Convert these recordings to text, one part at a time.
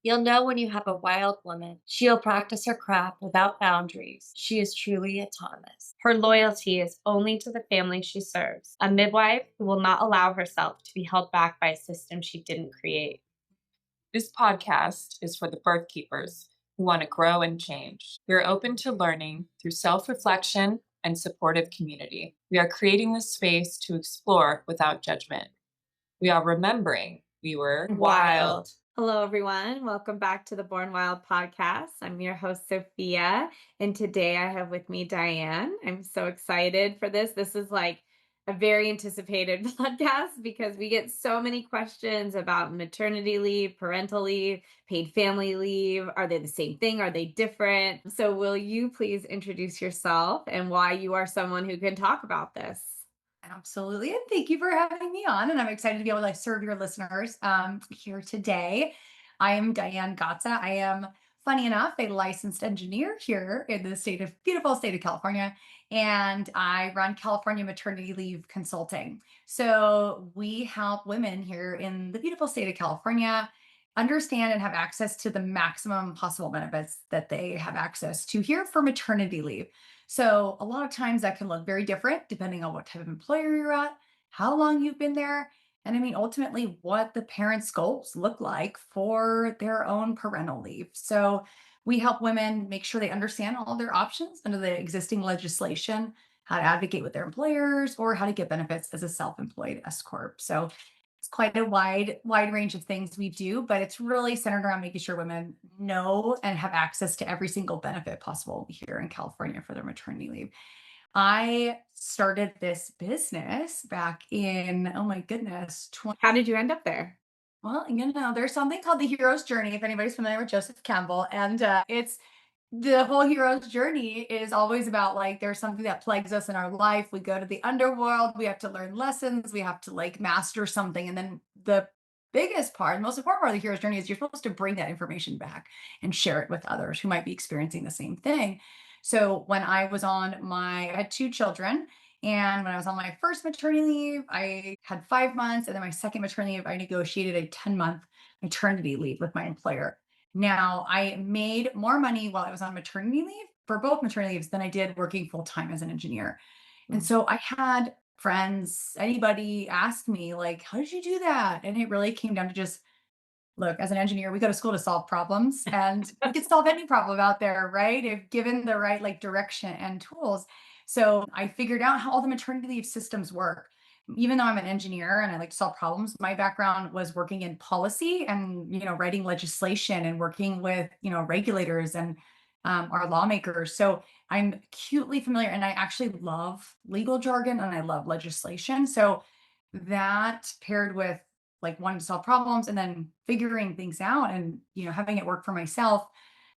You'll know when you have a wild woman. She'll practice her craft without boundaries. She is truly autonomous. Her loyalty is only to the family she serves. A midwife who will not allow herself to be held back by a system she didn't create. This podcast is for the birth keepers who want to grow and change. We are open to learning through self reflection and supportive community. We are creating this space to explore without judgment. We are remembering we were wild. Hello, everyone. Welcome back to the Born Wild podcast. I'm your host, Sophia, and today I have with me Diane. I'm so excited for this. This is like a very anticipated podcast because we get so many questions about maternity leave, parental leave, paid family leave. Are they the same thing? Are they different? So, will you please introduce yourself and why you are someone who can talk about this? Absolutely. And thank you for having me on. And I'm excited to be able to serve your listeners here today. I am Diane Gatza. I am, funny enough, a licensed engineer here in the beautiful state of California. And I run California Maternity Leave Consulting. So we help women here in the beautiful state of California understand and have access to the maximum possible benefits that they have access to here for maternity leave. So a lot of times that can look very different depending on what type of employer you're at, how long you've been there, and I mean, ultimately, what the parents' goals look like for their own parental leave. So we help women make sure they understand all their options under the existing legislation, how to advocate with their employers, or how to get benefits as a self-employed S corp. So it's quite a wide range of things we do, but it's really centered around making sure women know and have access to every single benefit possible here in California for their maternity leave. I started this business back in, oh my goodness, How did you end up there? well, there's something called the hero's journey, if anybody's familiar with Joseph Campbell. And it's the whole hero's journey is always about like there's something that plagues us in our life. We go to the underworld, we have to learn lessons, we have to like master something. And then the biggest part, the most important part of the hero's journey is you're supposed to bring that information back and share it with others who might be experiencing the same thing. So when I had two children. And when I was on my first maternity leave, I had 5 months. And then my second maternity leave, I negotiated a 10-month maternity leave with my employer. Now, I made more money while I was on maternity leave for both maternity leaves than I did working full time as an engineer. And so I had friends, anybody ask me, like, how did you do that? And it really came down to just look, as an engineer, we go to school to solve problems and we can solve any problem out there, right? If given the right like direction and tools. So I figured out how all the maternity leave systems work. Even though I'm an engineer and I like to solve problems, my background was working in policy and writing legislation and working with regulators and our lawmakers. So I'm acutely familiar, and I actually love legal jargon and I love legislation. So that paired with like wanting to solve problems and then figuring things out and having it work for myself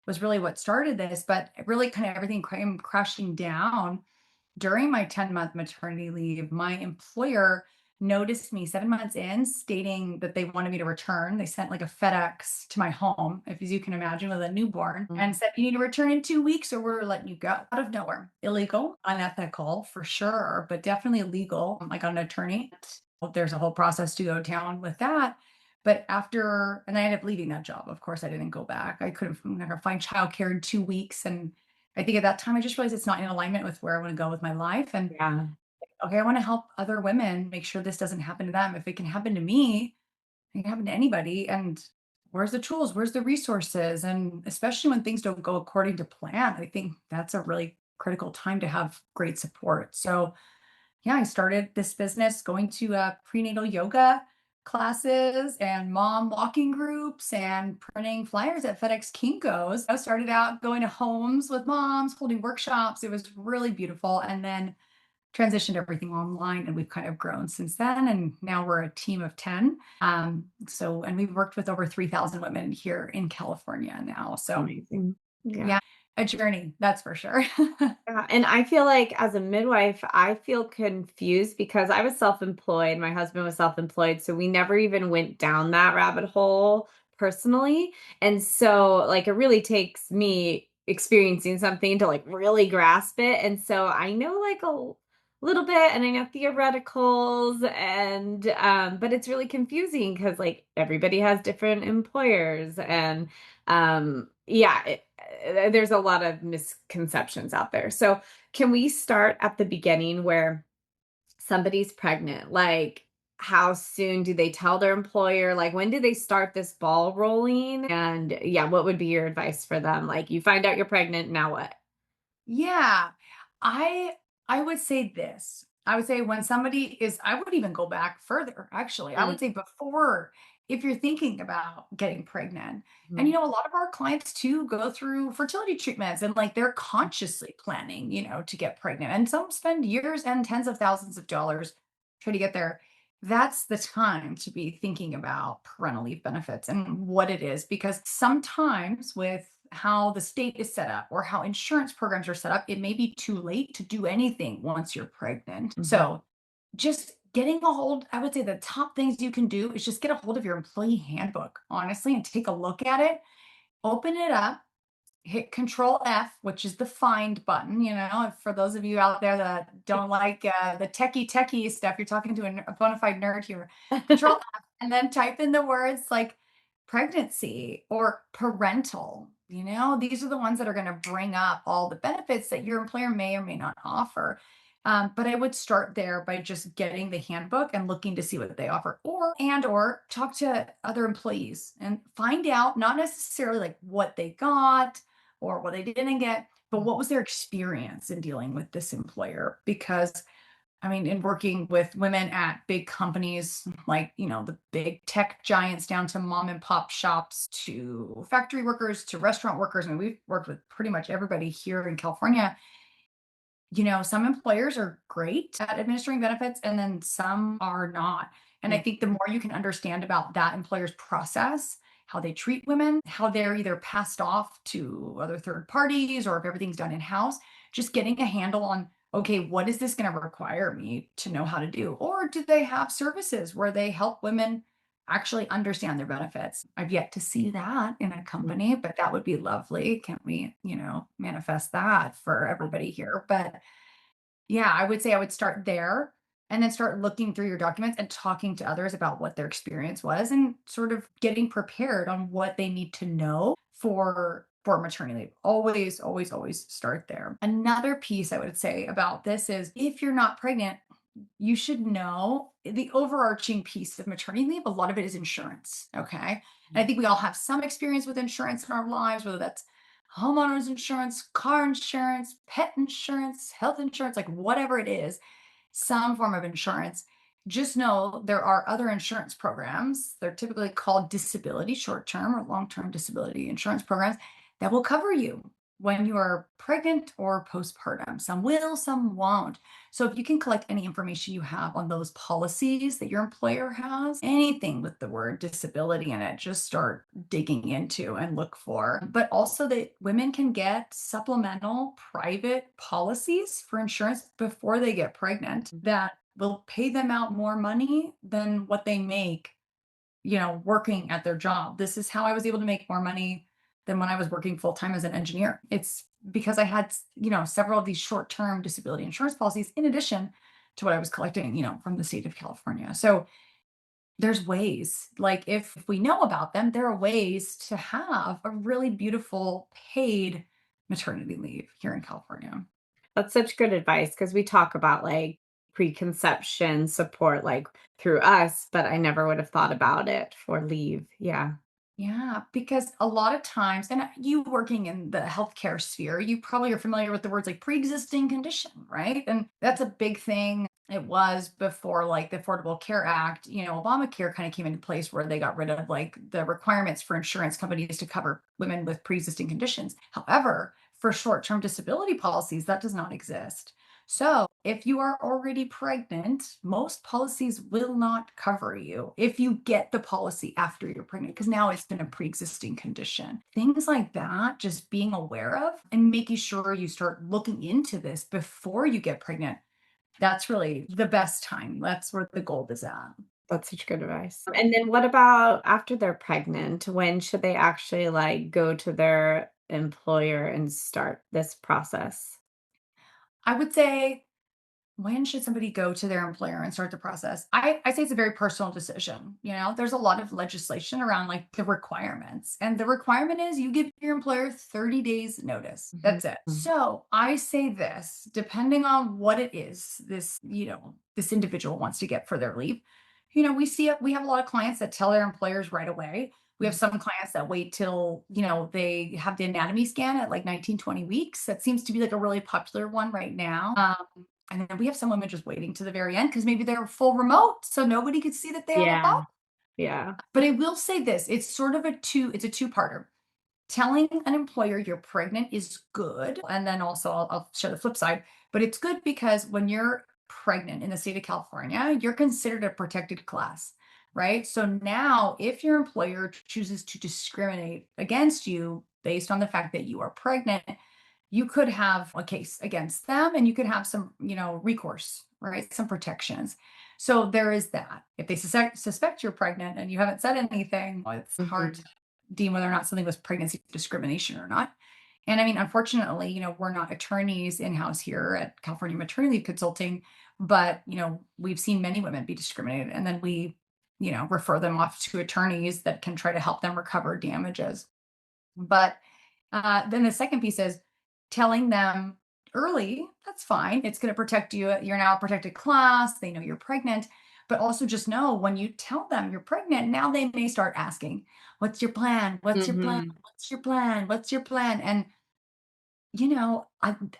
was really what started this. But really kind of everything came crashing down during my 10-month maternity leave. My employer noticed me 7 months in, stating that they wanted me to return. They sent like a FedEx to my home, if as you can imagine, with a newborn, and said, you need to return in 2 weeks or we're letting you go. Out of nowhere. Illegal, unethical for sure, but definitely illegal. I got an attorney. There's a whole process to go down with that. But and I ended up leaving that job. Of course, I didn't go back. I couldn't never find childcare in 2 weeks. And I think at that time, I just realized it's not in alignment with where I want to go with my life. And Yeah. okay, I want to help other women make sure this doesn't happen to them. If it can happen to me, it can happen to anybody. And where's the tools? Where's the resources? And especially when things don't go according to plan, I think that's a really critical time to have great support. So yeah, I started this business going to prenatal yoga classes and mom walking groups and printing flyers at FedEx Kinkos. I started out going to homes with moms, holding workshops. It was really beautiful. And then transitioned everything online, and we've kind of grown since then. And now we're a team of 10. And we've worked with over 3,000 women here in California now. So Amazing. yeah, a journey, that's for sure. Yeah, and I feel like as a midwife, I feel confused because I was self-employed. My husband was self-employed, so we never even went down that rabbit hole personally. And so, like, it really takes me experiencing something to like really grasp it. And so I know like little bit, and I know theoreticals, and but it's really confusing because like everybody has different employers, and there's a lot of misconceptions out there. So can we start at the beginning where somebody's pregnant? Like, how soon do they tell their employer? Like, when do they start this ball rolling? And yeah, what would be your advice for them? Like, you find out you're pregnant, now what? Yeah. I I would say this. I would say when somebody is I would even go back further, actually. I Mm, would say before, if you're thinking about getting pregnant. And mhm, a lot of our clients too go through fertility treatments, and like they're consciously planning, to get pregnant. And some spend years and tens of thousands of dollars trying to get there. That's the time to be thinking about parental leave benefits and what it is, because sometimes with how the state is set up or how insurance programs are set up, it may be too late to do anything once you're pregnant. mhm, So, just getting a hold, I would say the top things you can do is just get a hold of your employee handbook, honestly, and take a look at it, open it up, hit Control F, which is the find button. For those of you out there that don't like the techie stuff, you're talking to a bona fide nerd here. Control F, and then type in the words like pregnancy or parental. These are the ones that are going to bring up all the benefits that your employer may or may not offer. But I would start there by just getting the handbook and looking to see what they offer, or talk to other employees and find out not necessarily like what they got or what they didn't get, but what was their experience in dealing with this employer? Because I mean, in working with women at big companies like, the big tech giants down to mom and pop shops to factory workers to restaurant workers. I mean, we've worked with pretty much everybody here in California. Some employers are great at administering benefits and then some are not. And I mm, think the more you can understand about that employer's process, how they treat women, how they're either passed off to other third parties or if everything's done in house, just getting a handle on, okay, what is this going to require me to know how to do? Or do they have services where they help women actually understand their benefits? I've yet to see that in a mm, company, but that would be lovely. Can we, manifest that for everybody here? But yeah, I would say I would start there and then start looking through your documents and talking to others about what their experience was and sort of getting prepared on what they need to know for maternity leave. Always, always, always start there. Another piece I would say about this is if you're not pregnant, you should know the overarching piece of maternity leave. A lot of it is insurance. Okay. And I think we all have some experience with insurance in our lives, whether that's homeowners insurance, car insurance, pet insurance, health insurance, like whatever it is, some form of insurance. Just know there are other insurance programs. They're typically called disability, short term or long term disability insurance programs that will cover you when you are pregnant or postpartum. Some will, some won't. So if you can collect any information you have on those policies that your employer has, anything with the word disability in it, just start digging into and look for. But also that women can get supplemental private policies for insurance before they get pregnant that will pay them out more money than what they make, working at their job. This is how I was able to make more money than when I was working full time as an engineer. It's because I had, several of these short term disability insurance policies in addition to what I was collecting, from the state of California. So there's ways, like if we know about them, there are ways to have a really beautiful paid maternity leave here in California. That's such good advice because we talk about like preconception support like through us, but I never would have thought about it for leave. Yeah. Yeah, because a lot of times, and you working in the healthcare sphere, you probably are familiar with the words like pre-existing condition, right? And that's a big thing. It was before like the Affordable Care Act, Obamacare kind of came into place where they got rid of like the requirements for insurance companies to cover women with pre-existing conditions. However, for short-term disability policies, that does not exist. So, if you are already pregnant, most policies will not cover you if you get the policy after you're pregnant, because now it's been a pre existing condition. Things like that, just being aware of and making sure you start looking into this before you get pregnant. That's really the best time. That's where the gold is at. That's such good advice. And then what about after they're pregnant? When should they actually like go to their employer and start this process? I would say when should somebody go to their employer and start the process? I say it's a very personal decision. There's a lot of legislation around like the requirements. And the requirement is you give your employer 30 days notice. That's it. So I say this, depending on what it is, this individual wants to get for their leave. We have a lot of clients that tell their employers right away. We have some clients that wait till, they have the anatomy scan at like 19, 20 weeks. That seems to be like a really popular one right now. And then we have some women just waiting to the very end because maybe they're full remote, so nobody could see that they have a Yeah. bump. Yeah. But I will say this, it's a two-parter. Telling an employer you're pregnant is good. And then also I'll share the flip side, but it's good because when you're pregnant in the state of California, you're considered a protected class, right? So now if your employer chooses to discriminate against you based on the fact that you are pregnant, you could have a case against them and you could have some, recourse, right? Some protections. So there is that. If they suspect you're pregnant and you haven't said anything, well, it's hard to deem whether or not something was pregnancy discrimination or not. And I mean, unfortunately, we're not attorneys in-house here at California Maternity Leave Consulting, but, we've seen many women be discriminated and then we, refer them off to attorneys that can try to help them recover damages. But then the second piece is telling them early, that's fine. It's going to protect you. You're now a protected class. They know you're pregnant. But also just know when you tell them you're pregnant, now they may start asking, what's your plan? What's your plan? What's your plan? What's your plan? And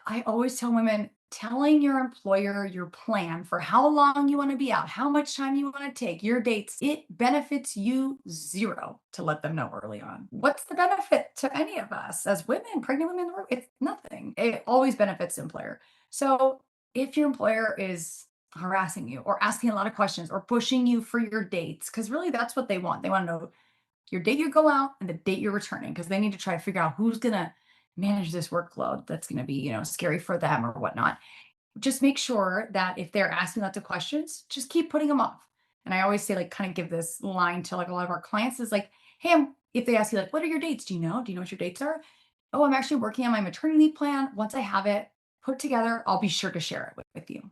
I always tell women, telling your employer your plan for how long you want to be out, how much time you want to take, your dates, it benefits you zero to let them know early on. What's the benefit to any of us as women, pregnant women? It's nothing. It always benefits the employer. So if your employer is harassing you or asking a lot of questions or pushing you for your dates, because really that's what they want. They want to know your date you go out and the date you're returning because they need to try to figure out who's going to manage this workload that's going to be, scary for them or whatnot. Just make sure that if they're asking lots of questions, just keep putting them off. And I always say, like, kind of give this line to like a lot of our clients is like, hey, if they ask you, like, what are your dates? Do you know? Do you know what your dates are? Oh, I'm actually working on my maternity leave plan. Once I have it put together, I'll be sure to share it with you.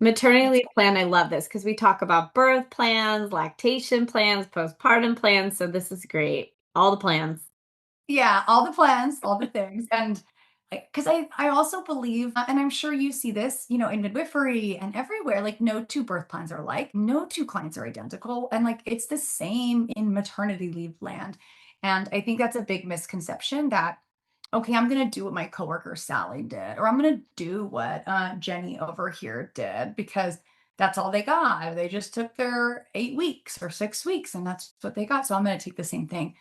Maternity leave plan, I love this because we talk about birth plans, lactation plans, postpartum plans. So this is great. All the plans. Yeah, all the plans, all the things. And because I also believe, and I'm sure you see this, in midwifery and everywhere, like no two birth plans are alike, no two clients are identical. And like it's the same in maternity leave land. And I think that's a big misconception that, okay, I'm going to do what my coworker Sally did, or I'm going to do what Jenny over here did because that's all they got. They just took their 8 weeks or 6 weeks and that's what they got. So I'm going to take the same thing.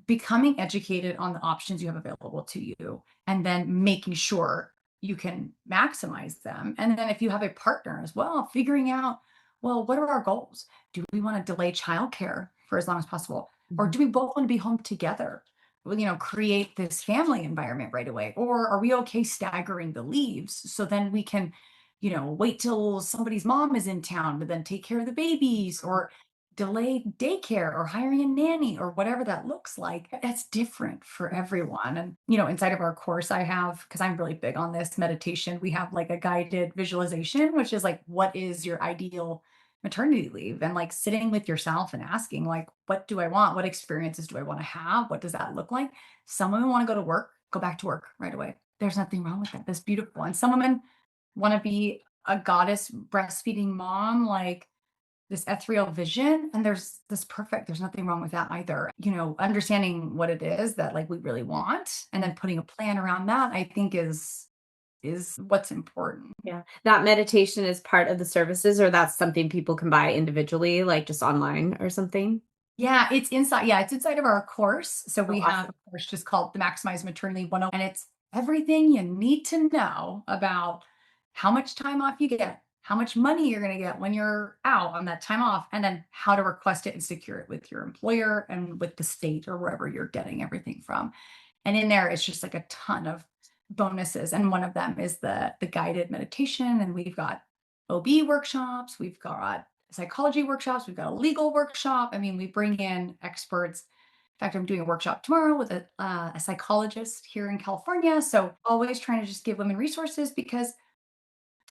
Becoming educated on the options you have available to you and then making sure you can maximize them. And then if you have a partner as well, figuring out, well, what are our goals? Do we want to delay childcare for as long as possible? Or do we both want to be home together? Well, create this family environment right away. Or are we okay staggering the leaves so then we can, wait till somebody's mom is in town to then take care of the babies or delay daycare or hiring a nanny or whatever that looks like. That's different for everyone. And, inside of our course, I have, because I'm really big on this meditation, we have like a guided visualization, which is like, what is your ideal maternity leave? And like sitting with yourself and asking, like, what do I want? What experiences do I want to have? What does that look like? Some women want to go to work, go back to work right away. There's nothing wrong with that. That's beautiful. And some women want to be a goddess breastfeeding mom, like this ethereal vision, and there's nothing wrong with that either. Understanding what it is that like we really want and then putting a plan around that, I think is what's important. Yeah. That meditation is part of the services, or that's something people can buy individually, like just online or something? Yeah, it's inside. Yeah, it's inside of our course. So we have Awesome. a course just called the Maximize Maternity 101, and it's everything you need to know about how much time off you get, how much money you're going to get when you're out on that time off, and then how to request it and secure it with your employer and with the state or wherever you're getting everything from. And in there, it's just like a ton of bonuses. And one of them is the guided meditation. And we've got OB workshops, we've got psychology workshops, we've got a legal workshop. I mean, we bring in experts. In fact, I'm doing a workshop tomorrow with a psychologist here in California. So always trying to just give women resources because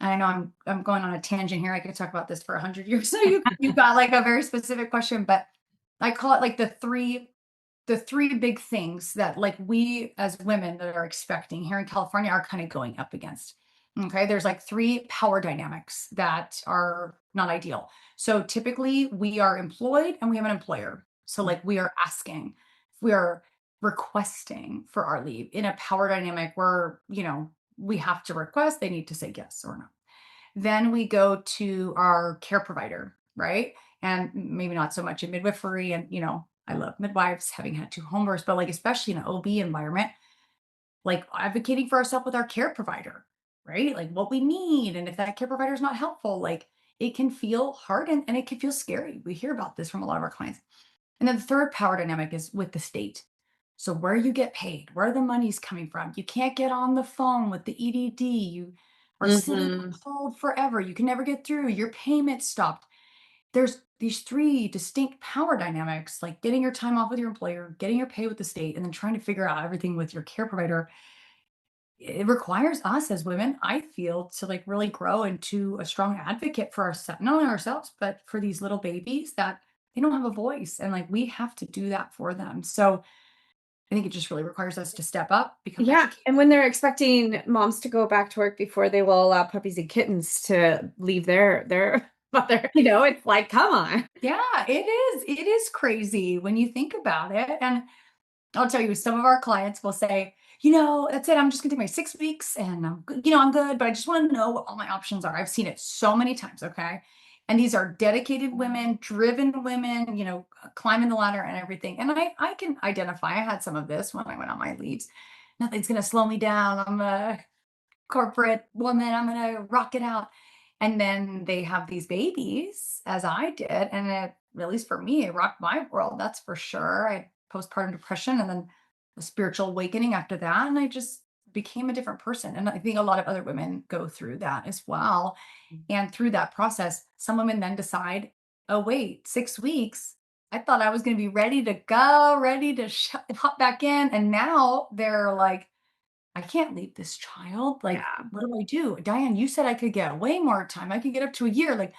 I know I'm going on a tangent here. I could talk about this for 100 years. So you got like a very specific question, but I call it like the three big things that like we as women that are expecting here in California are kind of going up against. Okay, there's like three power dynamics that are not ideal. So typically we are employed and we have an employer. So like we are asking, we are requesting for our leave in a power dynamic where, we have to request, they need to say yes or no. Then we go to our care provider, right? And maybe not so much in midwifery. And, I love midwives having had two home births, but like, especially in an OB environment, like advocating for ourselves with our care provider, right? Like what we need. And if that care provider is not helpful, like it can feel hard and it can feel scary. We hear about this from a lot of our clients. And then the third power dynamic is with the state. So where you get paid, where the money's coming from. You can't get on the phone with the EDD. You are sitting on Mhm. hold forever. You can never get through. Your payment stopped. There's these three distinct power dynamics, like getting your time off with your employer, getting your pay with the state, and then trying to figure out everything with your care provider. It requires us as women, I feel, to like really grow into a strong advocate for ourselves, not only ourselves, but for these little babies that they don't have a voice. And like we have to do that for them. So I think it just really requires us to step up, become Yeah, educated. and when they're expecting moms to go back to work before they will allow puppies and kittens to leave their mother, it's like, come on. Yeah, it is. It is crazy when you think about it. And I'll tell you, some of our clients will say, that's it. I'm just gonna take my 6 weeks and I'm good, I'm good, but I just want to know what all my options are. I've seen it so many times. Okay. And these are dedicated women, driven women, climbing the ladder and everything. And I can identify, I had some of this when I went on my leaves. Nothing's gonna slow me down. I'm a corporate woman. I'm gonna rock it out. And then they have these babies, as I did, and at least for me, it rocked my world. That's for sure. I had postpartum depression, and then a spiritual awakening after that, and I just became a different person. And I think a lot of other women go through that as well. And through that process, some women then decide, oh wait, 6 weeks. I thought I was going to be ready to go, ready to hop back in, and now they're like, I can't leave this child. Like, Yeah. what do I do? Diane, you said I could get way more time. I could get up to a year. Like,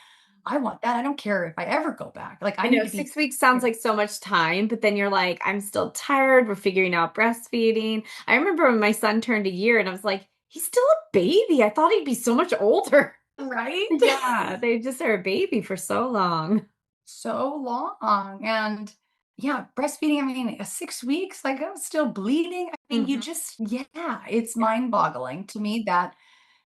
I want that. I don't care if I ever go back. Like, I I need know to be 6 weeks sounds here. like so much time, but then you're like, I'm still tired. We're figuring out breastfeeding. I remember when my son turned a year and I was like, he's still a baby. I thought he'd be so much older. Right? Yeah, they just are a baby for so long. So long. And yeah, breastfeeding, I mean, 6 weeks, like I was still bleeding. I mean, Mhm. yeah, it's mind boggling to me that,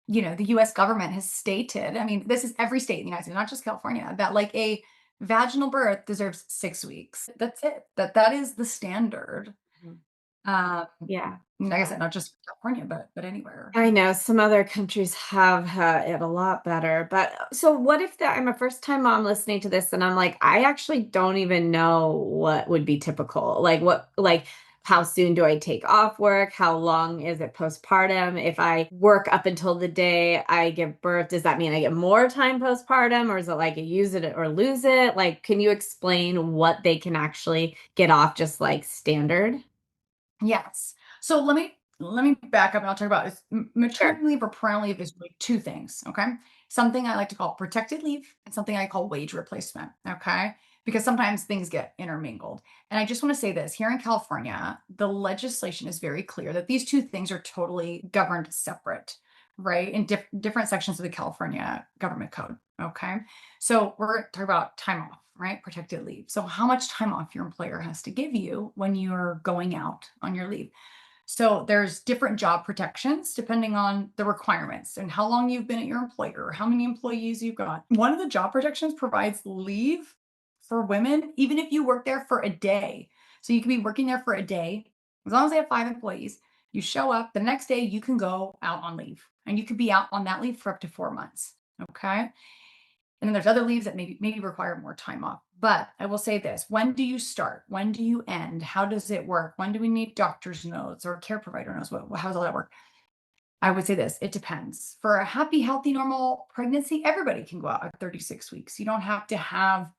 the US government has stated, I mean, this is every state in the United States, not just California, that like a vaginal birth deserves 6 weeks. That's it. That is the standard. Mhm. Um, Yeah. like I said, not just California, but anywhere. I know some other countries have it a lot better, but so what if that I'm a first time mom listening to this and I'm like, I actually don't even know what would be typical. Like how soon do I take off work? How long is it postpartum? If I work up until the day I give birth, does that mean I get more time postpartum or is it like a use it or lose it? Like, can you explain what they can actually get off just like standard? Yes. So let me back up and I'll talk about this. Sure. Maternity leave or parental leave is really two things. Okay. Something I like to call protected leave and something I call wage replacement. Okay. Because sometimes things get intermingled. And I just want to say this here in California, the legislation is very clear that these two things are totally governed separate, right? In different sections of the California government code. Okay. So we're talking about time off, right? Protected leave. So how much time off your employer has to give you when you're going out on your leave. So there's different job protections depending on the requirements and how long you've been at your employer, or how many employees you've got. One of the job protections provides leave for women, even if you work there for a day. So you could be working there for a day, as long as they have 5 employees. You show up the next day, you can go out on leave, and you could be out on that leave for up to 4 months. Okay. And then there's other leaves that maybe require more time off. But I will say this, when do you start? When do you end? How does it work? When do we need doctor's notes or care provider notes? How does all that work? I would say this, it depends. For a happy, healthy, normal pregnancy, everybody can go out at 36 weeks. You don't have to have,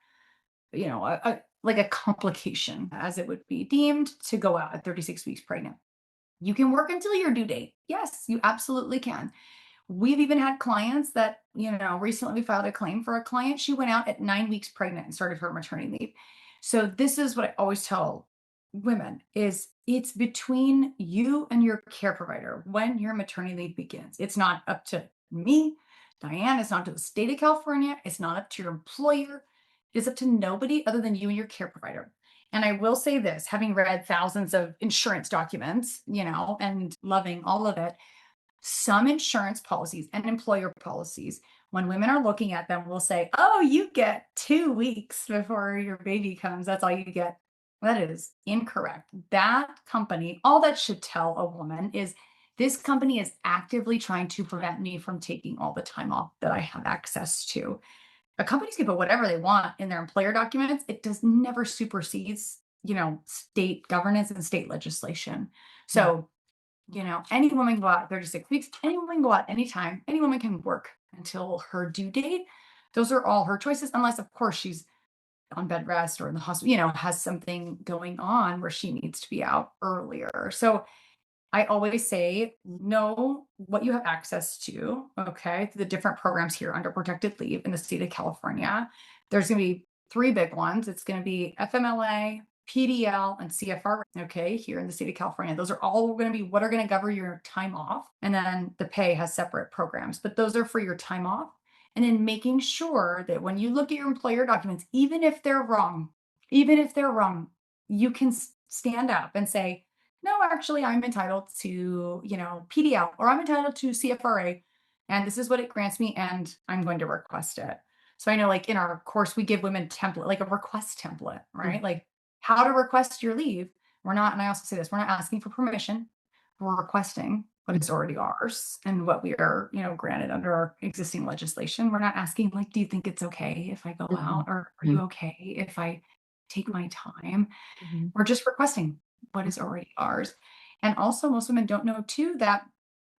like a complication as it would be deemed to go out at 36 weeks pregnant. You can work until your due date. Yes, you absolutely can. We've even had clients that, recently we filed a claim for a client. She went out at 9 weeks pregnant and started her maternity leave. So this is what I always tell women is it's between you and your care provider when your maternity leave begins. It's not up to me, Diane, it's not to the state of California, it's not up to your employer. It is up to nobody other than you and your care provider. And I will say this, having read thousands of insurance documents, and loving all of it, some insurance policies and employer policies, when women are looking at them, will say, oh, you get 2 weeks before your baby comes. That's all you get. That is incorrect. That company, all that should tell a woman is this company is actively trying to prevent me from taking all the time off that I have access to. Companies can put whatever they want in their employer documents. It does never supersedes, state governance and state legislation. So any woman can go out 36 weeks, any woman can go out anytime, any woman can work until her due date. Those are all her choices, unless, of course, she's on bed rest or in the hospital, has something going on where she needs to be out earlier. So I always say, know what you have access to, okay, the different programs here under protected leave in the state of California. There's going to be three big ones. It's going to be FMLA, PDL, and CFR, okay, here in the state of California. Those are all going to be what are going to cover your time off. And then the pay has separate programs, but those are for your time off. And then making sure that when you look at your employer documents, even if they're wrong, you can stand up and say, no, actually, I'm entitled to, PDL, or I'm entitled to CFRA, and this is what it grants me, and I'm going to request it. So I know, like in our course, we give women template, like a request template, right? Like how to request your leave. We're not, and I also say this, we're not asking for permission. We're requesting what is already ours and what we are, granted under our existing legislation. We're not asking, like, do you think it's okay if I go out, or are you okay if I take my time? We're just requesting what is already ours. And also, most women don't know too that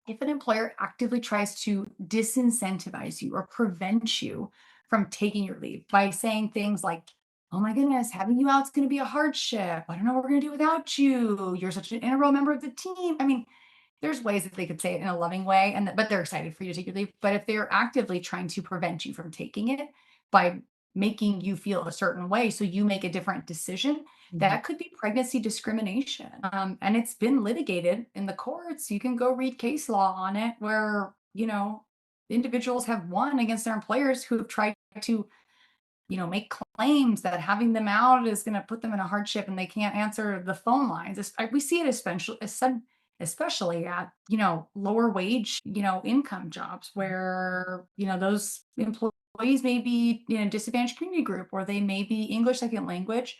if an employer actively tries to disincentivize you or prevent you from taking your leave by saying things like, oh my goodness, having you out is going to be a hardship. I don't know what we're going to do without you. You're such an integral member of the team. I mean, there's ways that they could say it in a loving way, but they're excited for you to take your leave. But if they're actively trying to prevent you from taking it by making you feel a certain way, so you make a different decision, that could be pregnancy discrimination. And it's been litigated in the courts. You can go read case law on it where, individuals have won against their employers who have tried to, make claims that having them out is going to put them in a hardship and they can't answer the phone lines. We see it especially at, lower wage, income jobs where, those employees may be, disadvantaged community group, or they may be English second language.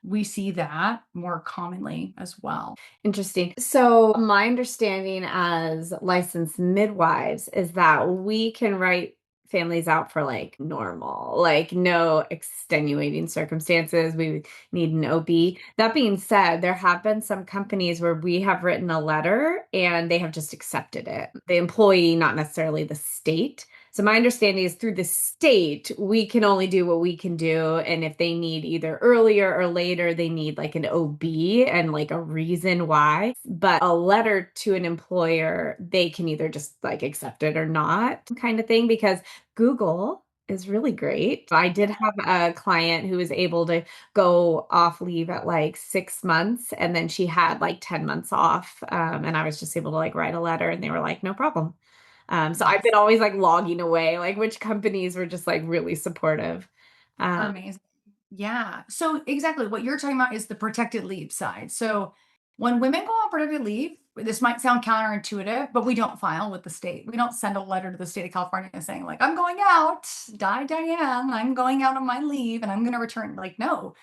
We see that more commonly as well. Interesting. So my understanding as licensed midwives is that we can write families out for like normal, like no extenuating circumstances. We need an OB. That being said, there have been some companies where we have written a letter and they have just accepted it. The employee, not necessarily the state. So my understanding is through the state, we can only do what we can do. And if they need either earlier or later, they need like an OB and like a reason why. But a letter to an employer, they can either just like accept it or not kind of thing, because Google is really great. I did have a client who was able to go off leave at like 6 months, and then she had like 10 months off. And I was just able to like write a letter and they were like, no problem. So I've been always like logging away, like which companies were just like really supportive. Amazing. Yeah. So exactly what you're talking about is the protected leave side. So when women go on protected leave, this might sound counterintuitive, but we don't file with the state. We don't send a letter to the state of California saying like, I'm going out, Diane, I'm going out on my leave and I'm going to return. Like, no.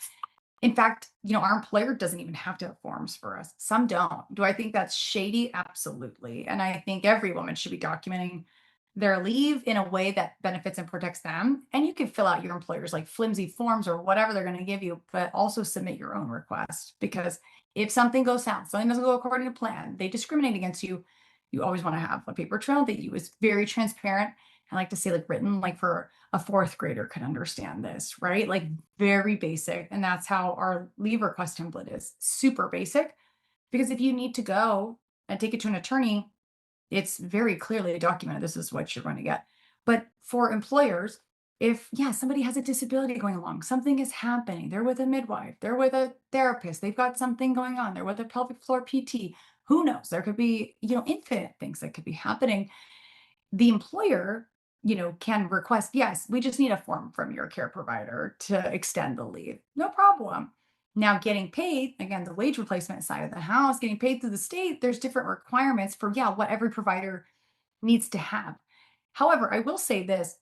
In fact, our employer doesn't even have to have forms for us. Some don't. Do I think that's shady? Absolutely. And I think every woman should be documenting their leave in a way that benefits and protects them. And you can fill out your employer's like flimsy forms or whatever they're going to give you, but also submit your own request, because if something goes south, something doesn't go according to plan, they discriminate against you, you always want to have a paper trail that you is very transparent. I like to say like written, like for a fourth grader could understand this, right? Like very basic. And that's how our leave request template is, super basic. Because if you need to go and take it to an attorney, it's very clearly documented. This is what you're going to get. But for employers, if somebody has a disability going along, something is happening, they're with a midwife, they're with a therapist, they've got something going on, they're with a pelvic floor PT, who knows? There could be, infinite things that could be happening. The employer, can request, yes, we just need a form from your care provider to extend the leave. No problem. Now, getting paid, again, the wage replacement side of the house, getting paid through the state, there's different requirements for, what every provider needs to have. However, I will say this.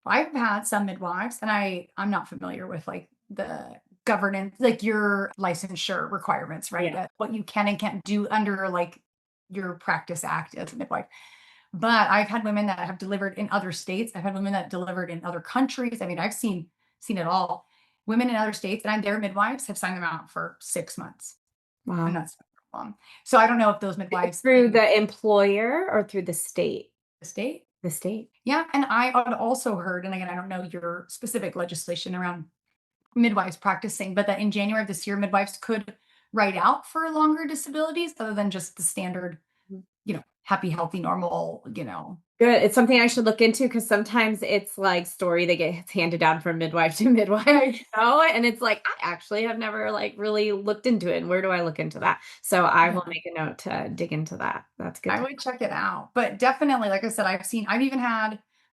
I've had some midwives, and I'm not familiar with like the governance, like your licensure requirements, right? Yeah. What you can and can't do under like your practice act as a midwife. But I've had women that have delivered in other states. I've had women that delivered in other countries. I mean, I've seen it all. Women in other states, and their midwives have signed them out for 6 months. And Wow. that's long. So I don't know if those midwives Through in the employer or through the state? the state. The state. Yeah. And I had also heard, and again, I don't know your specific legislation around midwives practicing, but that in January of this year, midwives could write out for longer disabilities other than just the standard, Mhm. happy, healthy, normal, Good. It's something I should look into because sometimes it's like story that gets handed down from midwife to midwife, and it's like I actually have never like really looked into it. And where do I look into that? So I will Yeah. make a note to dig into that. That's good. I would check it out. But definitely, like I said,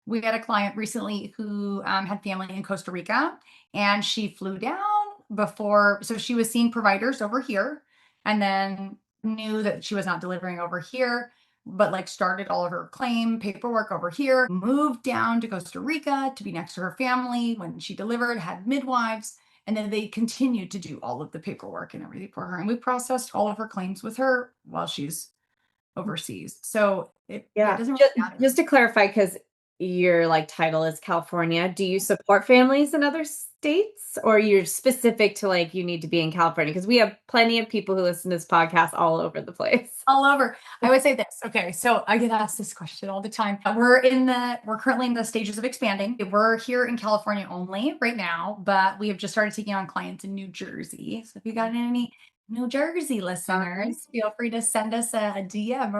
we had a client recently who had family in Costa Rica, and she flew down before. So she was seeing providers over here and then knew that she was not delivering over here, but like started all of her claim paperwork over here, moved down to Costa Rica to be next to her family when she delivered, had midwives. And then they continued to do all of the paperwork and everything for her. And we processed all of her claims with her while she's overseas. So it Yeah. doesn't really Just, matter. just to clarify, because your like title is California, do you support families in other states or you're specific to like you need to be in California? Because we have plenty of people who listen to this podcast all over the place. All over. I would say this. Okay. So I get asked this question all the time. We're currently in the stages of expanding. We're here in California only right now, but we have just started taking on clients in New Jersey. So if you got any New Jersey listeners, feel free to send us a DM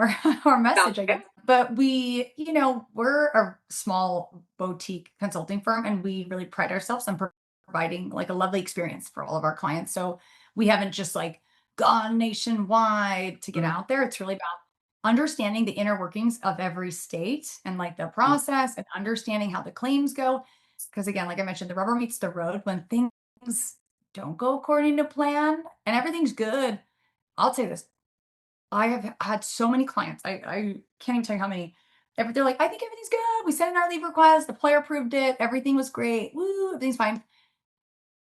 or message, I guess. But we're a small boutique consulting firm, and we really pride ourselves on providing like a lovely experience for all of our clients. So we haven't just like gone nationwide to get out there. It's really about understanding the inner workings of every state and like the process and understanding how the claims go. Because again, like I mentioned, the rubber meets the road when things don't go according to plan and everything's good. I'll say this. I have had so many clients. I can't even tell you how many. They're like, I think everything's good. We sent in our leave request. The player approved it. Everything was great. Woo, everything's fine.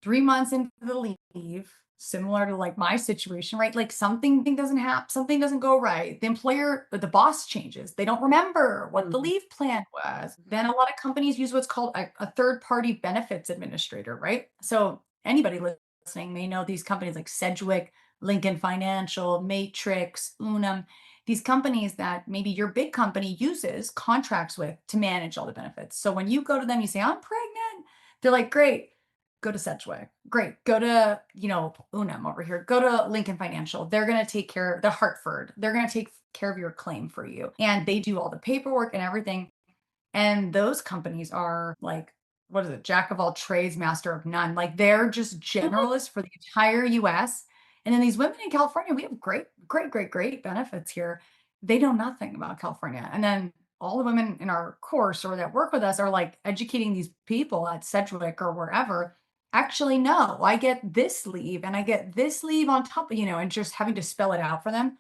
3 months into the leave, similar to like my situation, right? Like something doesn't happen, something doesn't go right. The employer, the boss changes. They don't remember what the leave plan was. Then a lot of companies use what's called a third party benefits administrator, right? So anybody listening may know these companies like Sedgwick, Lincoln Financial, Matrix, Unum, these companies that maybe your big company uses contracts with to manage all the benefits. So when you go to them, you say, I'm pregnant. They're like, great, go to Sedgwick. Great. Go to, Unum over here. Go to Lincoln Financial. They're going to take care of the Hartford. They're going to take care of your claim for you. And they do all the paperwork and everything. And those companies are like, what is it? Jack of all trades, master of none. Like they're just generalists for the entire US. And then these women in California, we have great, great, great, great benefits here. They know nothing about California. And then all the women in our course or that work with us are like educating these people at Sedgwick or wherever. Actually, no, I get this leave and I get this leave on top of, and just having to spell it out for them.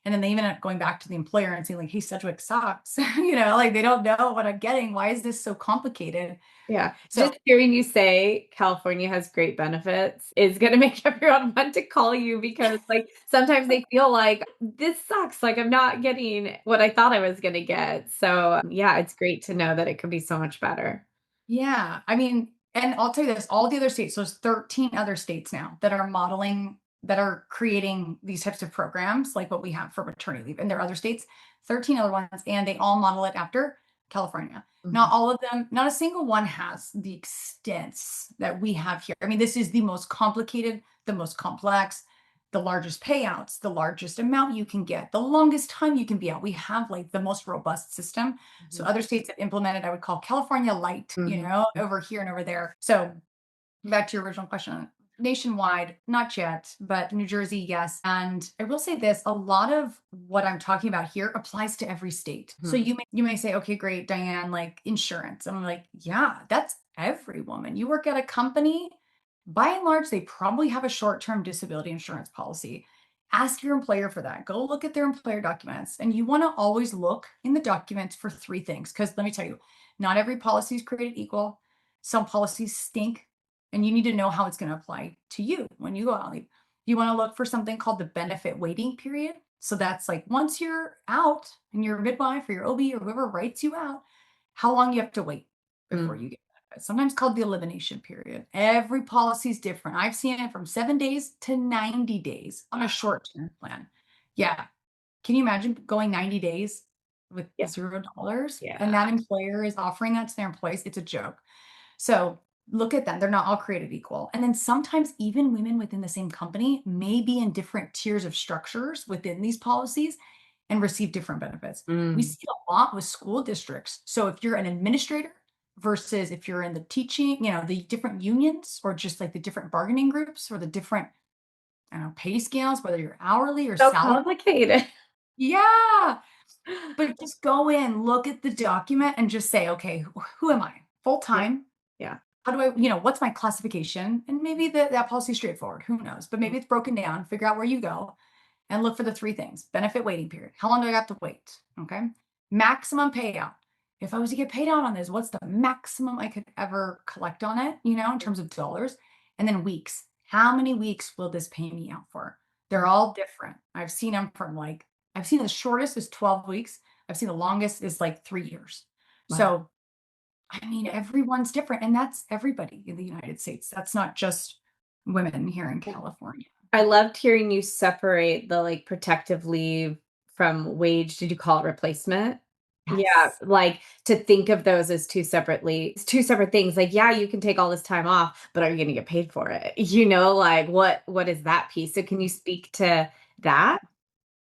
And then they even end up going back to the employer and saying like, hey, Sedgwick sucks. Like they don't know what I'm getting. Why is this so complicated? Yeah. So Just hearing you say California has great benefits is going to make everyone want to call you because like sometimes they feel like this sucks. Like I'm not getting what I thought I was going to get. So yeah, it's great to know that it could be so much better. yeah, I mean, and I'll tell you this, all the other states, there's 13 other states now that are creating these types of programs like what we have for maternity leave. And there are other states, 13 other ones, and they all model it after California. Not all of them, not a single one has the extents that we have here. I mean, this is the most complicated, the most complex. the largest payouts, the largest amount you can get, the longest time you can be out. We have like the most robust system. So other states have implemented, I would call California light, over here and over there. So back to your original question. Nationwide, not yet, but New Jersey, yes. And I will say this, a lot of what I'm talking about here applies to every state. So you may say, okay, great, Diane, like insurance. And I'm like, yeah, that's every woman. You work at a company, by and large, they probably have a short-term disability insurance policy. Ask your employer for that. Go look at their employer documents. And you want to always look in the documents for three things. Because let me tell you, not every policy is created equal. Some policies stink, and you need to know how it's going to apply to you when you go out on leave. You want to look for something called the benefit waiting period. So that's like once you're out and your midwife or your OB or whoever writes you out, how long you have to wait before you get benefits. Sometimes called the elimination period. Every policy is different. I've seen it from 7 days to 90 days on a short-term plan. Yeah. Can you imagine going 90 days with $0? Yeah. And that employer is offering that to their employees? It's a joke. So look at them. They're not all created equal. And then sometimes even women within the same company may be in different tiers of structures within these policies and receive different benefits. We see it a lot with school districts. So if you're an administrator versus if you're in the teaching, the different unions or just like the different bargaining groups or the different, I don't know, pay scales, whether you're hourly or So salary. complicated. Yeah. But just go in, look at the document and just say, okay, who am I? Full-time? Yeah. How do I, what's my classification? And maybe that policy is straightforward. Who knows? But maybe it's broken down. Figure out where you go and look for the three things. Benefit waiting period. How long do I have to wait? Okay. Maximum payout. If I was to get paid out on this, what's the maximum I could ever collect on it, in terms of dollars? And then weeks. How many weeks will this pay me out for? They're all different. I've seen them from I've seen the shortest is 12 weeks. I've seen the longest is like 3 years. Wow. So I mean, everyone's different, and that's everybody in the United States. That's not just women here in California. I loved hearing you separate the protective leave from wage. Did you call it replacement? Yeah, Yes. like to think of those as two separate things. Like, yeah, you can take all this time off, but are you going to get paid for it? Like what is that piece? So can you speak to that?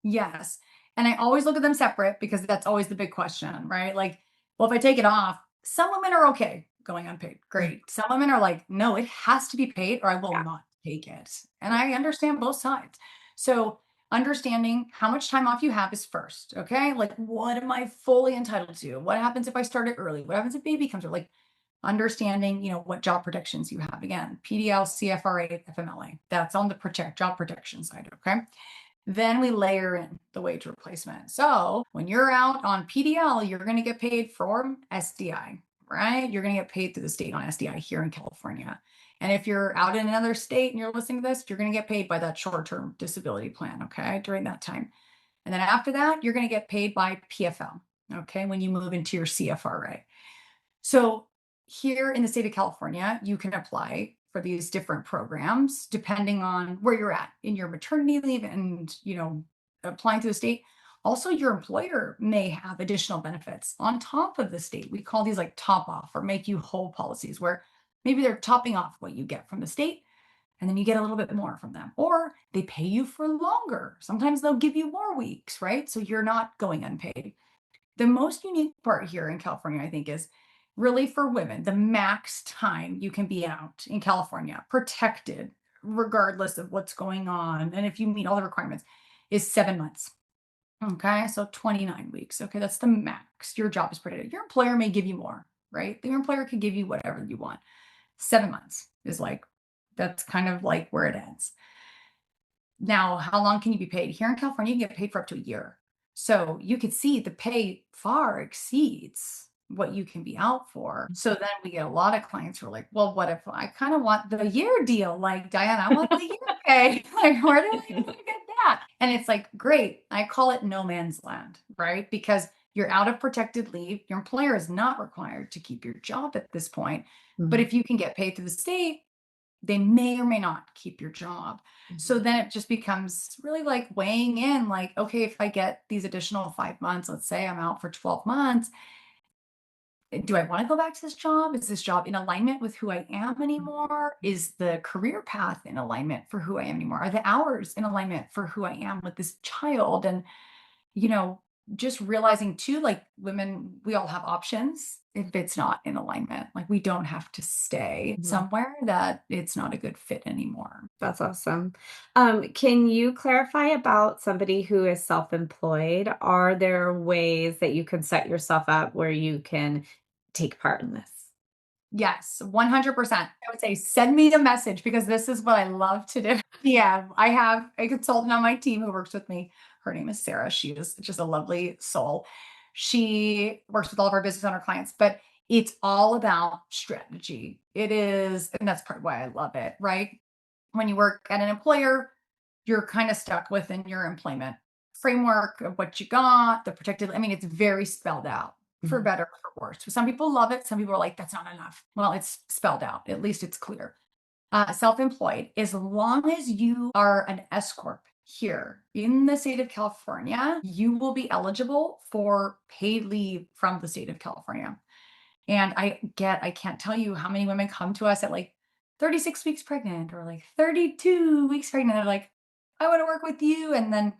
Yes. And I always look at them separate because that's always the big question, right? Like, well, if I take it off, some women are okay going unpaid. Great. Some women are like, no, it has to be paid or I will Yeah. not take it. And I understand both sides. So understanding how much time off you have is first. Okay. Like, what am I fully entitled to? What happens if I start it early? What happens if baby comes early? Like understanding, what job protections you have. Again, PDL, CFRA, FMLA. That's on the job protection side. Okay. Then we layer in the wage replacement. So when you're out on PDL, you're going to get paid for SDI, right? You're going to get paid through the state on SDI here in California. And if you're out in another state and you're listening to this, you're going to get paid by that short-term disability plan, okay, during that time. And then after that, you're going to get paid by PFL, okay, when you move into your CFRA. So here in the state of California, you can apply for these different programs depending on where you're at in your maternity leave and, applying to the state. Also, your employer may have additional benefits on top of the state. We call these like top off or make you whole policies where maybe they're topping off what you get from the state and then you get a little bit more from them, or they pay you for longer. Sometimes they'll give you more weeks, right? So you're not going unpaid. The most unique part here in California, I think, is really for women, the max time you can be out in California, protected, regardless of what's going on. And if you meet all the requirements, is 7 months. Okay. So 29 weeks. Okay. That's the max. Your job is protected. Your employer may give you more, right? Your employer can give you whatever you want. 7 months is that's kind of like where it ends. Now, how long can you be paid? Here in California, you can get paid for up to a year. So you could see the pay far exceeds what you can be out for. So then we get a lot of clients who are like, well, what if I kind of want the year deal? Like, Diane, I want the year pay. Like, where do I get that? And it's like, great. I call it no man's land, right? Because you're out of protected leave. Your employer is not required to keep your job at this point. But if you can get paid through the state, they may or may not keep your job. So then it just becomes really like weighing in like, okay, if I get these additional 5 months, let's say I'm out for 12 months, do I want to go back to this job? Is this job in alignment with who I am anymore? Is the career path in alignment for who I am anymore? Are the hours in alignment for who I am with this child? And, you know, just realizing too, like women, we all have options if it's not in alignment. Like we don't have to stay somewhere that it's not a good fit anymore. That's awesome. Can you clarify about somebody who is self-employed? Are there ways that you can set yourself up where you can take part in this? Yes, 100%. I would say send me the message because this is what I love to do. Yeah, I have a consultant on my team who works with me. Her name is Sarah. She is just a lovely soul. She works with all of our business owner clients, but it's all about strategy. It is, and that's part why I love it, right? When you work at an employer, you're kind of stuck within your employment framework of what you got, the protected. I mean, it's very spelled out for Mhm. better or for worse. So some people love it. Some people are like, that's not enough. Well, it's spelled out. At least it's clear. Self-employed, as long as you are an S corp here in the state of California, you will be eligible for paid leave from the state of California. And I can't tell you how many women come to us at like 36 weeks pregnant or like 32 weeks pregnant. They're like, I want to work with you. And then,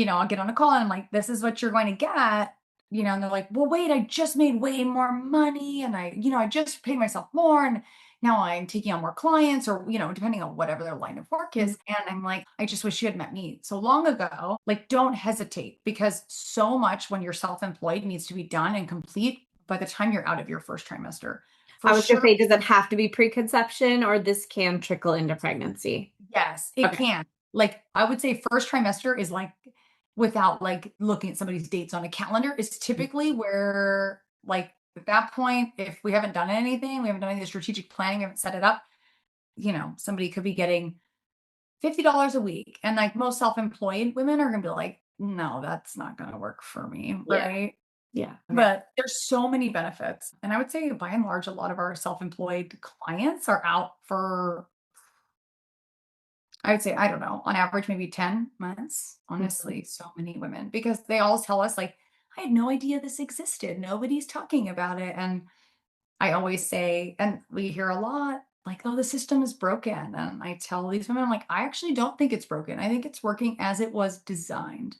I'll get on a call and I'm like, this is what you're going to get. And they're like, well, wait, I just made way more money. And I just paid myself more. And now I'm taking on more clients or, depending on whatever their line of work Mhm. is. And I'm like, I just wish you had met me so long ago. Like, don't hesitate because so much when you're self-employed needs to be done and complete by the time you're out of your first trimester. I For was gonna sure. say, does it have to be preconception or this can trickle into pregnancy? Yes, it Okay. can. Like, I would say first trimester is like without like looking at somebody's dates on a calendar is typically where like at that point, if we haven't done anything, we haven't done any of the strategic planning, we haven't set it up, somebody could be getting $50 a week. And like most self-employed women are gonna be like, no, that's not gonna work for me. Yeah. Right. Yeah. Okay. But there's so many benefits. And I would say by and large, a lot of our self-employed clients are out for I would say, I don't know, on average, maybe 10 months. Mhm. Honestly, so many women because they all tell us, like, I had no idea this existed. Nobody's talking about it. And I always say, and we hear a lot, like, oh, the system is broken. And I tell these women, I'm like, I actually don't think it's broken. I think it's working as it was designed.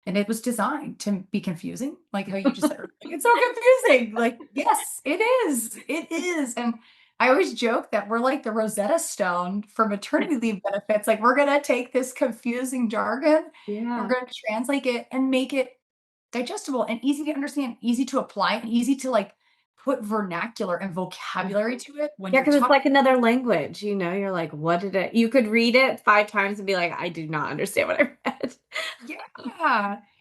And it was designed to be confusing, like how you just said, earlier. It's so confusing. Like, yes, it is. It is. And I always joke that we're like the Rosetta Stone for maternity leave benefits. Like, we're going to take this confusing jargon, we're Yeah. going to translate it and make it digestible and easy to understand, easy to apply, and easy to like put vernacular and vocabulary to it when Yeah, you're because it's talking. like another language, you're like, "What did it" you could read it 5 times and be like, "I do not understand what I read." Yeah.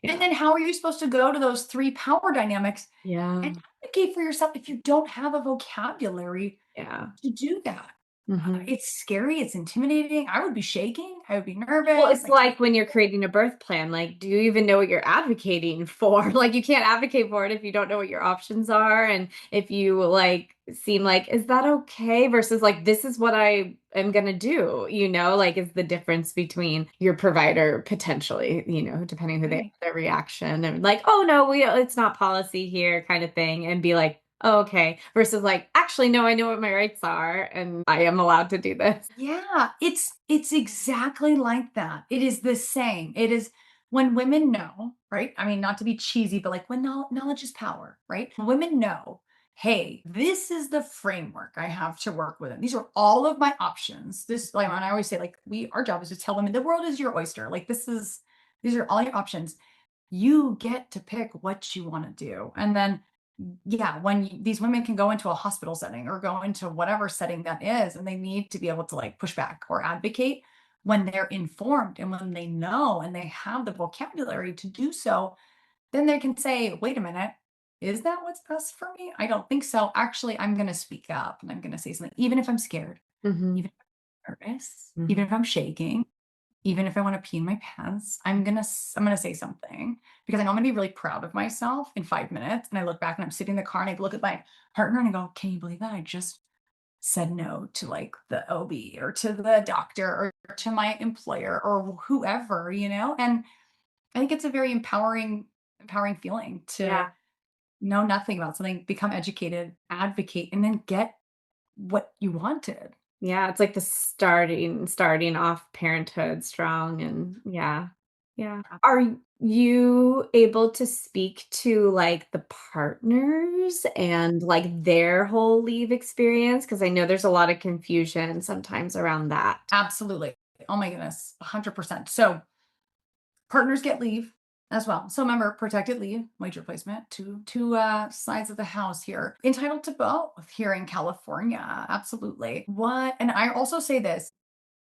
And Yeah. then how are you supposed to go to those three power dynamics Yeah. and advocate for yourself if you don't have a vocabulary Yeah. to do that? Mhm. It's scary, it's intimidating. I would be shaking, I would be Well, nervous. it's like when you're creating a birth plan, like, do you even know what you're advocating for? Like, you can't advocate for it if you don't know what your options are, and if you, like, seem like, "Is that okay?" versus, like, "This is what I am gonna do," like, is the difference between your provider potentially, depending who they Right. their reaction and like, "Oh, no, it's not policy here," kind of thing, and be like, "Oh, okay," versus like, "Actually, no, I know what my rights are, and I am allowed to do this." Yeah, it's exactly like that. It is the same. It is when women know, right? I mean, not to be cheesy, but like when knowledge is power, right? Women know, hey, this is the framework I have to work with. These are all of my options. This, like, and I always say, like, our job is to tell women the world is your oyster. Like, these are all your options. You get to pick what you want to do. And then yeah, when these women can go into a hospital setting or go into whatever setting that is, and they need to be able to like push back or advocate when they're informed and when they know and they have the vocabulary to do so, then they can say, wait a minute, is that what's best for me? I don't think so. Actually, I'm going to speak up and I'm going to say something, even if I'm scared, Mhm. even if I'm nervous, even Mhm. if I'm shaking, even if I wanna pee in my pants, I'm gonna say something because I know I'm gonna be really proud of myself in 5 minutes, and I look back and I'm sitting in the car and I look at my partner and I go, "Can you believe that I just said no to, like, the OB or to the doctor or to my employer or whoever," And I think it's a very empowering feeling to Yeah. know nothing about something, become educated, advocate, and then get what you wanted. Yeah, it's like the starting off parenthood strong and yeah. Yeah. Are you able to speak to like the partners and like their whole leave experience? Because I know there's a lot of confusion sometimes around that. Absolutely. Oh my goodness, 100%. So partners get leave as well. So remember, protected leave, wage replacement, two sides of the house here. Entitled to both here in California. Absolutely. What, and I also say this,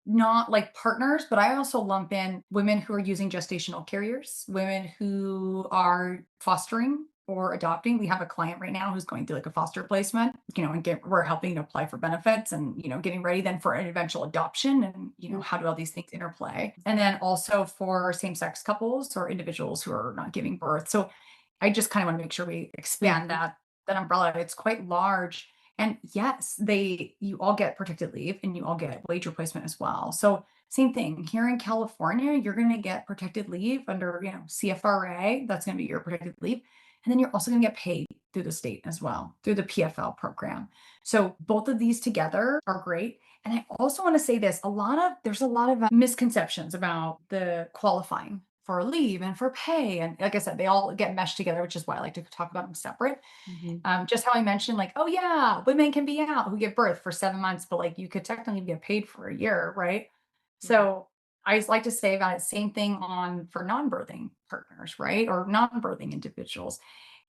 not like partners, but I also lump in women who are using gestational carriers, women who are fostering or adopting. We have a client right now who's going through like a foster placement, and we're helping to apply for benefits and, getting ready then for an eventual adoption and, how do all these things interplay? And then also for same-sex couples or individuals who are not giving birth. So I just kind of want to make sure we expand that umbrella. It's quite large. And yes, you all get protected leave and you all get wage replacement as well. So same thing here in California, you're going to get protected leave under, CFRA. That's going to be your protected leave. And then you're also going to get paid through the state as well, through the PFL program. So both of these together are great. And I also want to say this, there's a lot of misconceptions about the qualifying for leave and for pay. And like I said, they all get meshed together, which is why I like to talk about them separate. Just how I mentioned, like, oh yeah, women can be out who give birth for 7 months, but like you could technically get paid for a year, right? So I just like to say about it, same thing for non-birthing partners, right? Or non-birthing individuals.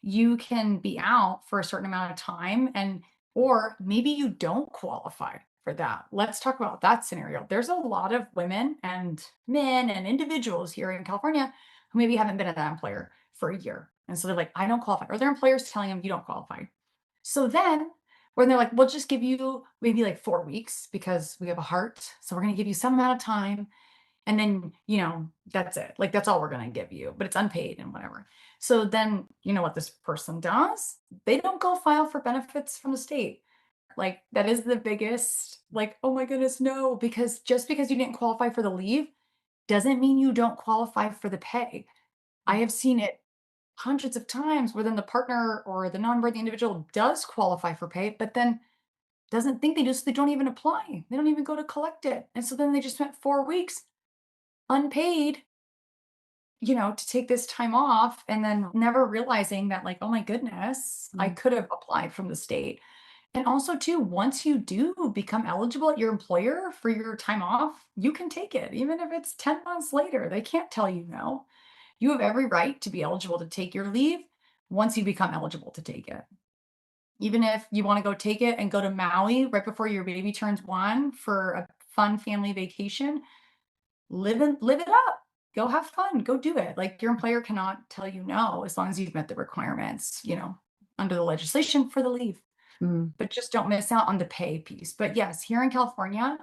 You can be out for a certain amount of time or maybe you don't qualify for that. Let's talk about that scenario. There's a lot of women and men and individuals here in California who maybe haven't been at that employer for a year. And so they're like, I don't qualify. Or their employer's telling them you don't qualify. So then when they're like, we'll just give you maybe like 4 weeks because we have a heart. So we're going to give you some amount of time. And then, that's it. Like, that's all we're going to give you, but it's unpaid and whatever. So then, you know what this person does? They don't go file for benefits from the state. Like, that is the biggest, like, oh my goodness, no, because just because you didn't qualify for the leave doesn't mean you don't qualify for the pay. I have seen it hundreds of times where then the partner or the non-birthing individual does qualify for pay, but then doesn't think they don't even apply. They don't even go to collect it. And so then they just spent 4 weeks unpaid, to take this time off and then never realizing that like, oh my goodness, I could have applied from the state. And also too, once you do become eligible at your employer for your time off, you can take it. Even if it's 10 months later, they can't tell you no. You have every right to be eligible to take your leave once you become eligible to take it. Even if you want to go take it and go to Maui right before your baby turns 1 for a fun family vacation, live it up. Go have fun. Go do it. Like your employer cannot tell you no as long as you've met the requirements, under the legislation for the leave. But just don't miss out on the pay piece. But yes, here in California,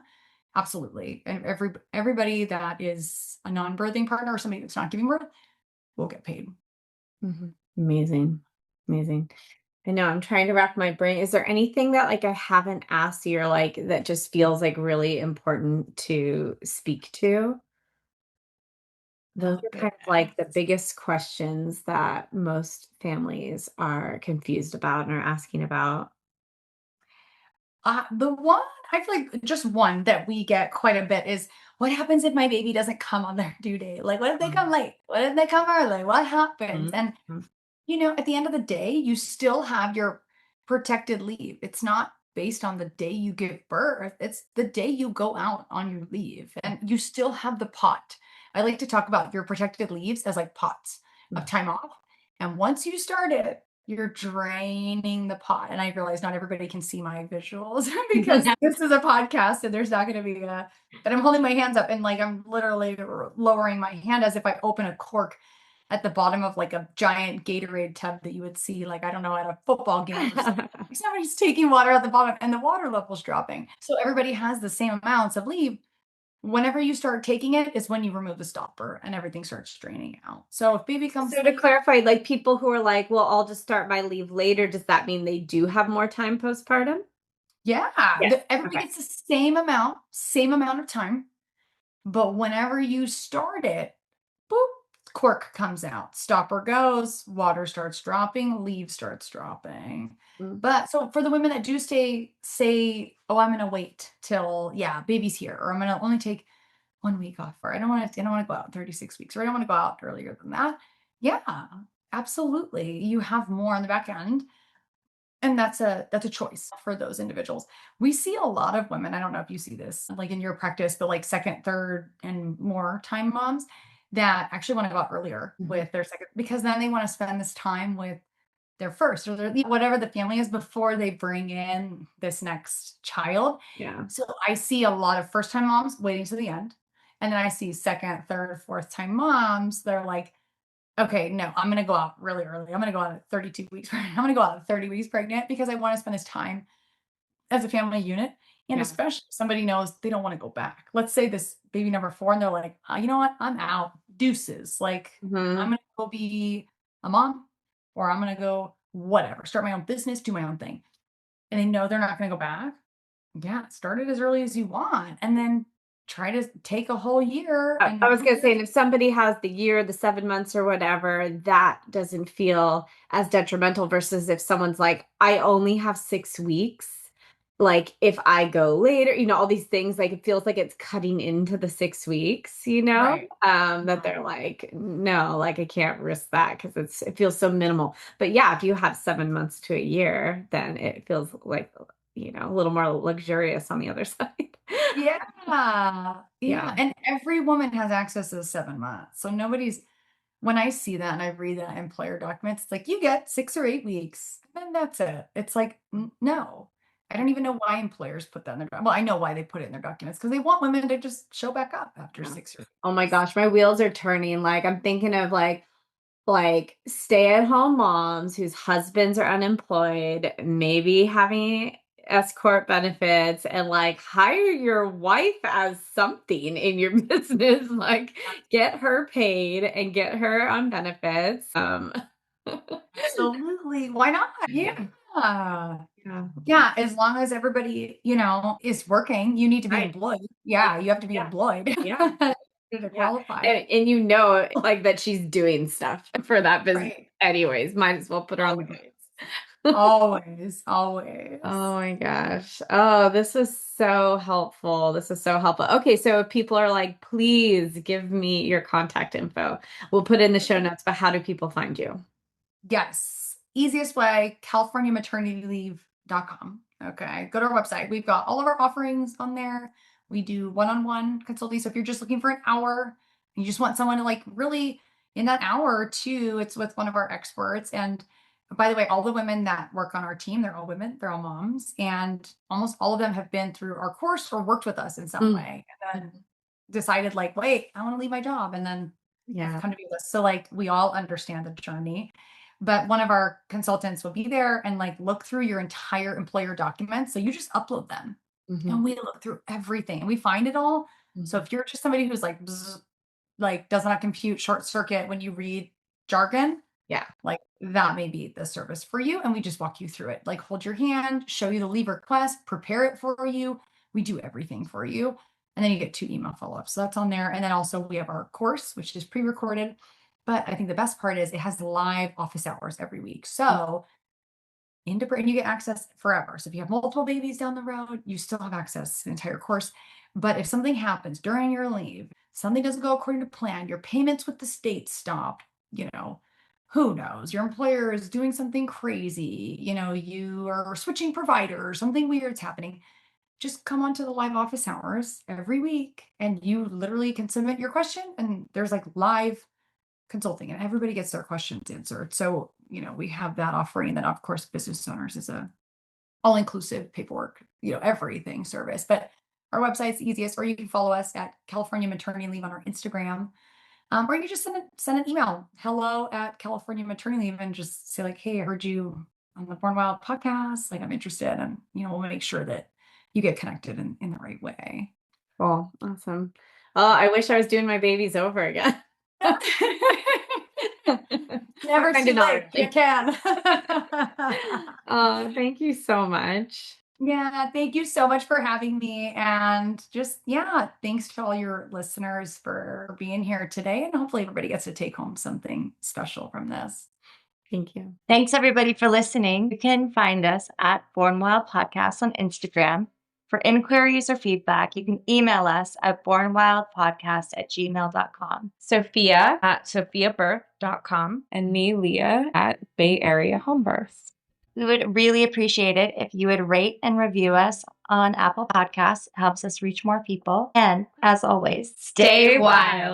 absolutely. And everybody that is a non-birthing partner or somebody that's not giving birth will get paid. Amazing. Amazing. I know I'm trying to rack my brain. Is there anything that like I haven't asked you or like that just feels like really important to speak to? Those are kind of like the biggest questions that most families are confused about and are asking about. The one I feel like just one that we get quite a bit is what happens if my baby doesn't come on their due date? Like, what if they come late? What if they come early? What happens? And Mhm. at the end of the day, you still have your protected leave. It's not based on the day you give birth, it's the day you go out on your leave, and you still have the pot. I like to talk about your protected leaves as like pots of time off. And once you start it, you're draining the pot. And I realize not everybody can see my visuals because this is a podcast and there's not going to be but I'm holding my hands up and like I'm literally lowering my hand as if I open a cork at the bottom of like a giant Gatorade tub that you would see, like, I don't know, at a football game or something. Somebody's taking water at the bottom and the water level's dropping. So everybody has the same amounts of leave. Whenever you start taking it is when you remove the stopper and everything starts draining out. So if baby comes So to clarify, like people who are like, well, I'll just start my leave later, does that mean they do have more time postpartum? yeah, Yes. everybody Okay. gets the same amount of time. But whenever you start it, boop, cork comes out, stopper goes, water starts dropping, leaf starts dropping. Mm. But so for the women that do say, oh, I'm gonna wait till baby's here, or I'm gonna only take 1 week off, or I don't want to go out 36 weeks, or I don't want to go out earlier than that. Yeah, absolutely. You have more on the back end. And that's a choice for those individuals. We see a lot of women, I don't know if you see this like in your practice, but like second, third, and more time moms that actually want to go out earlier with their second, because then they want to spend this time with their first or their whatever the family is before they bring in this next child. Yeah. So I see a lot of first time moms waiting to the end. And then I see second, third, fourth time moms. They're like, okay, no, I'm going to go out really early. I'm going to go out at 32 weeks pregnant. I'm going to go out at 30 weeks pregnant because I want to spend this time as a family unit. And Yeah. especially if somebody knows they don't want to go back. Let's say this baby number 4, and they're like, you know what? I'm out. Deuces. Like, I'm going to go be a mom, or I'm going to go whatever, start my own business, do my own thing. And they know they're not going to go back. Yeah, start it as early as you want. And then try to take a whole year. And I was going to say, and if somebody has the year, the 7 months or whatever, that doesn't feel as detrimental versus if someone's like, I only have 6 weeks. Like if I go later, all these things, like it feels like it's cutting into the 6 weeks, Right. that they're like, no, like I can't risk that because it feels so minimal. But yeah, if you have 7 months to a year, then it feels like, a little more luxurious on the other side. Yeah. Yeah. Yeah. And every woman has access to the 7 months. So when I see that and I read that employer documents, it's like you get 6 or 8 weeks, and that's it. It's like, no. I don't even know why employers put that in their well, I know why they put it in their documents because they want women to just show back up after Yeah. 6 or 8 Oh my weeks. gosh, my wheels are turning. Like I'm thinking of like stay-at-home moms whose husbands are unemployed, maybe having S corp benefits, and like hire your wife as something in your business. Like get her paid and get her on benefits. Absolutely. Why not? Yeah. Yeah. Yeah, as long as everybody, is working, you need to be Right. employed. Yeah, you have to be Yeah. employed Yeah. to Yeah. qualify. And like that she's doing stuff for that business Right. anyways. Might as well put her on the case. Always, always. Oh my gosh. Oh, this is so helpful. This is so helpful. Okay, so if people are like, please give me your contact info. We'll put it in the show notes, but how do people find you? Yes. Easiest way, CaliforniaMaternityLeave.com. Okay. Go to our website. We've got all of our offerings on there. We do one-on-one consulting. So if you're just looking for an hour, and you just want someone to like really in that hour or two, it's with one of our experts. And by the way, all the women that work on our team, they're all women, they're all moms, and almost all of them have been through our course or worked with us in some way, and then decided like, wait, I want to leave my job. And then have come to be with us. So like we all understand the journey. But one of our consultants will be there and like look through your entire employer documents. So you just upload them and we look through everything and we find it all. So if you're just somebody who's like, bzz, like does not compute short circuit when you read jargon, Yeah. like that may be the service for you. And we just walk you through it, like hold your hand, show you the leave request, prepare it for you. We do everything for you. And then you get 2 email follow-ups. So that's on there. And then also we have our course, which is pre-recorded. But I think the best part is it has live office hours every week. So and you get access forever. So if you have multiple babies down the road, you still have access to the entire course. But if something happens during your leave, something doesn't go according to plan, your payments with the state stopped, who knows? Your employer is doing something crazy, you are switching providers, something weird's happening. Just come onto the live office hours every week and you literally can submit your question and there's like live consulting and everybody gets their questions answered. So, we have that offering. And then of course, business owners is a all-inclusive paperwork, everything service. But our website's easiest, or you can follow us at California Maternity Leave on our Instagram. Or you just send an email, hello@California Maternity Leave, and just say like, hey, I heard you on the Born Wild podcast. Like I'm interested. And, we'll make sure that you get connected in the right way. Cool. Awesome. Oh, I wish I was doing my babies over again. Never too late. You can. Thank you so much. Yeah, thank you so much for having me. And just, yeah, thanks to all your listeners for being here today. And hopefully everybody gets to take home something special from this. Thank you. Thanks everybody for listening. You can find us at Born Wild Podcast on Instagram. For inquiries or feedback, you can email us at bornwildpodcast@gmail.com. Sophia at sophiabirth.com. And me, Leah, at Bay Area Home Birth. We would really appreciate it if you would rate and review us on Apple Podcasts. It helps us reach more people. And as always, stay wild.